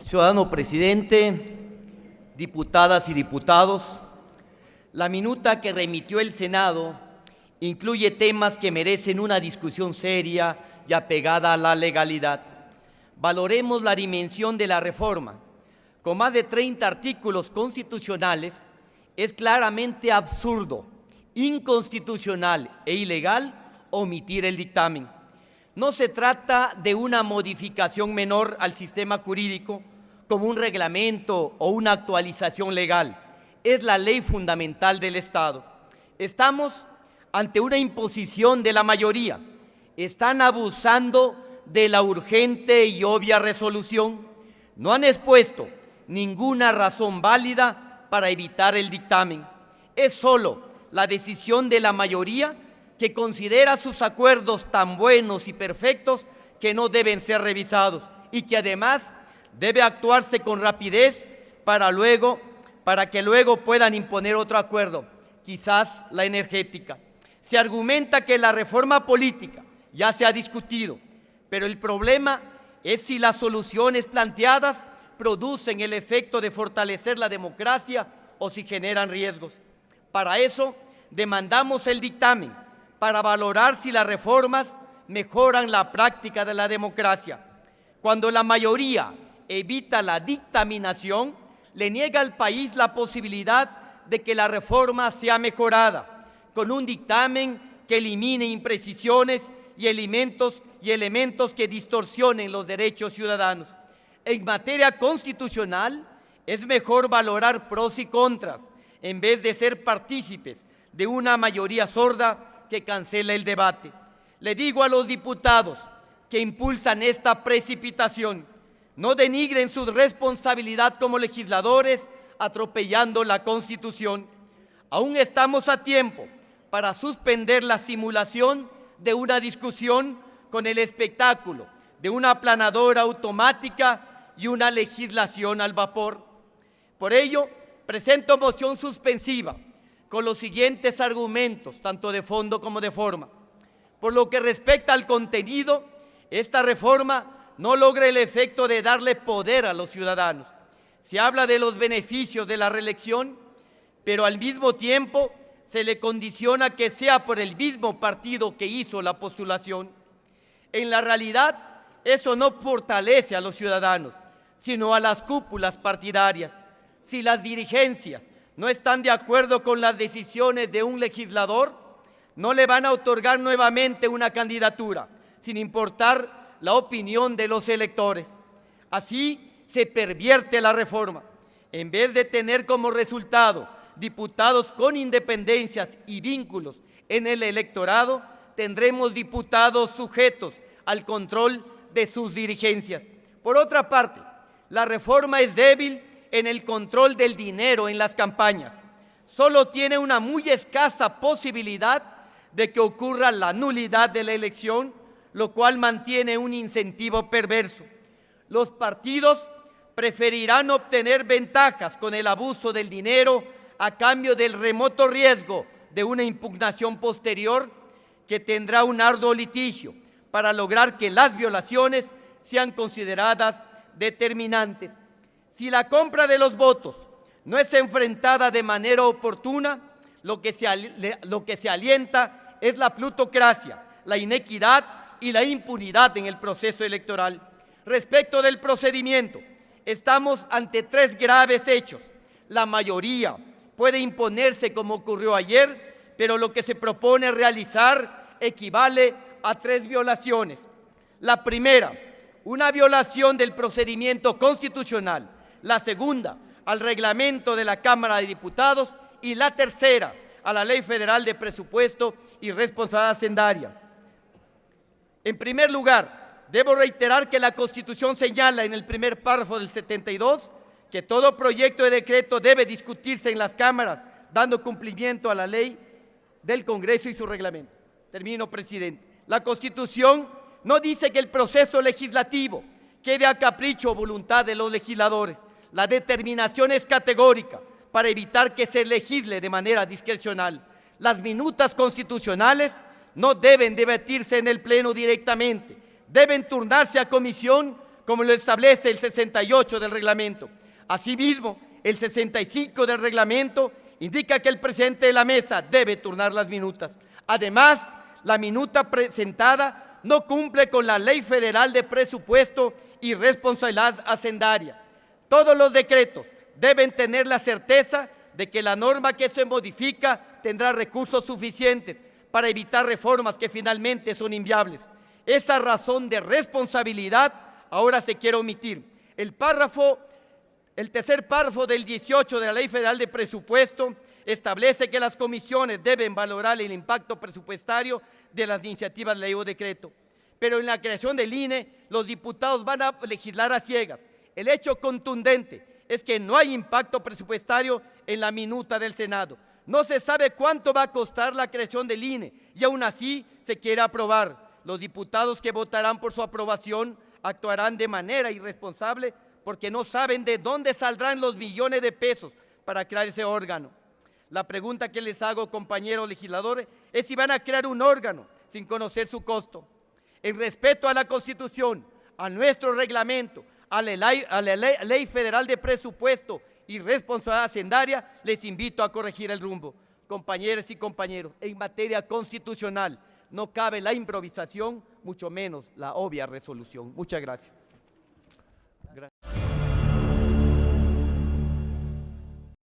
Ciudadano presidente, diputadas y diputados, la minuta que remitió el Senado incluye temas que merecen una discusión seria y apegada a la legalidad. Valoremos la dimensión de la reforma. Con más de 30 artículos constitucionales, es claramente absurdo, inconstitucional e ilegal omitir el dictamen. No se trata de una modificación menor al sistema jurídico como un reglamento o una actualización legal. Es la ley fundamental del Estado. Estamos ante una imposición de la mayoría. Están abusando de la urgente y obvia resolución. No han expuesto ninguna razón válida para evitar el dictamen. Es solo la decisión de la mayoría que considera sus acuerdos tan buenos y perfectos que no deben ser revisados y que además debe actuarse con rapidez para que luego puedan imponer otro acuerdo, quizás la energética. Se argumenta que la reforma política ya se ha discutido, pero el problema es si las soluciones planteadas producen el efecto de fortalecer la democracia o si generan riesgos. Para eso demandamos el dictamen, para valorar si las reformas mejoran la práctica de la democracia. Cuando la mayoría evita la dictaminación, le niega al país la posibilidad de que la reforma sea mejorada, con un dictamen que elimine imprecisiones y elementos que distorsionen los derechos ciudadanos. En materia constitucional, es mejor valorar pros y contras, en vez de ser partícipes de una mayoría sorda que cancela el debate. Le digo a los diputados que impulsan esta precipitación, no denigren su responsabilidad como legisladores atropellando la Constitución. Aún estamos a tiempo para suspender la simulación de una discusión con el espectáculo de una aplanadora automática y una legislación al vapor. Por ello, presento moción suspensiva con los siguientes argumentos, tanto de fondo como de forma. Por lo que respecta al contenido, esta reforma no logra el efecto de darle poder a los ciudadanos. Se habla de los beneficios de la reelección, pero al mismo tiempo se le condiciona que sea por el mismo partido que hizo la postulación. En la realidad, eso no fortalece a los ciudadanos, sino a las cúpulas partidarias. Si las dirigencias no están de acuerdo con las decisiones de un legislador, no le van a otorgar nuevamente una candidatura, sin importar la opinión de los electores. Así se pervierte la reforma. En vez de tener como resultado diputados con independencias y vínculos en el electorado, tendremos diputados sujetos al control de sus dirigencias. Por otra parte, la reforma es débil en el control del dinero en las campañas. Solo tiene una muy escasa posibilidad de que ocurra la nulidad de la elección, lo cual mantiene un incentivo perverso. Los partidos preferirán obtener ventajas con el abuso del dinero a cambio del remoto riesgo de una impugnación posterior que tendrá un arduo litigio para lograr que las violaciones sean consideradas determinantes. Si la compra de los votos no es enfrentada de manera oportuna, lo que se alienta es la plutocracia, la inequidad y la impunidad en el proceso electoral. Respecto del procedimiento, estamos ante 3 graves hechos. La mayoría puede imponerse como ocurrió ayer, pero lo que se propone realizar equivale a 3 violaciones. La primera, una violación del procedimiento constitucional. La segunda, al reglamento de la Cámara de Diputados, y la tercera, a la Ley Federal de Presupuesto y Responsabilidad Hacendaria. En primer lugar, debo reiterar que la Constitución señala en el primer párrafo del 72 que todo proyecto de decreto debe discutirse en las cámaras, dando cumplimiento a la ley del Congreso y su reglamento. Termino, presidente. La Constitución no dice que el proceso legislativo quede a capricho o voluntad de los legisladores. La determinación es categórica para evitar que se legisle de manera discrecional. Las minutas constitucionales no deben debatirse en el Pleno directamente, deben turnarse a comisión como lo establece el 68 del reglamento. Asimismo, el 65 del reglamento indica que el presidente de la mesa debe turnar las minutas. Además, la minuta presentada no cumple con la Ley Federal de Presupuesto y Responsabilidad Hacendaria. Todos los decretos deben tener la certeza de que la norma que se modifica tendrá recursos suficientes para evitar reformas que finalmente son inviables. Esa razón de responsabilidad ahora se quiere omitir. El tercer párrafo del 18 de la Ley Federal de Presupuesto establece que las comisiones deben valorar el impacto presupuestario de las iniciativas de ley o decreto. Pero en la creación del INE, los diputados van a legislar a ciegas. El hecho contundente es que no hay impacto presupuestario en la minuta del Senado. No se sabe cuánto va a costar la creación del INE y aún así se quiere aprobar. Los diputados que votarán por su aprobación actuarán de manera irresponsable porque no saben de dónde saldrán los millones de pesos para crear ese órgano. La pregunta que les hago, compañeros legisladores, es si van a crear un órgano sin conocer su costo. En respeto a la Constitución, a nuestro reglamento, a la ley Federal de Presupuesto y Responsabilidad Hacendaria, les invito a corregir el rumbo. Compañeras y compañeros, en materia constitucional no cabe la improvisación, mucho menos la obvia resolución. Muchas gracias.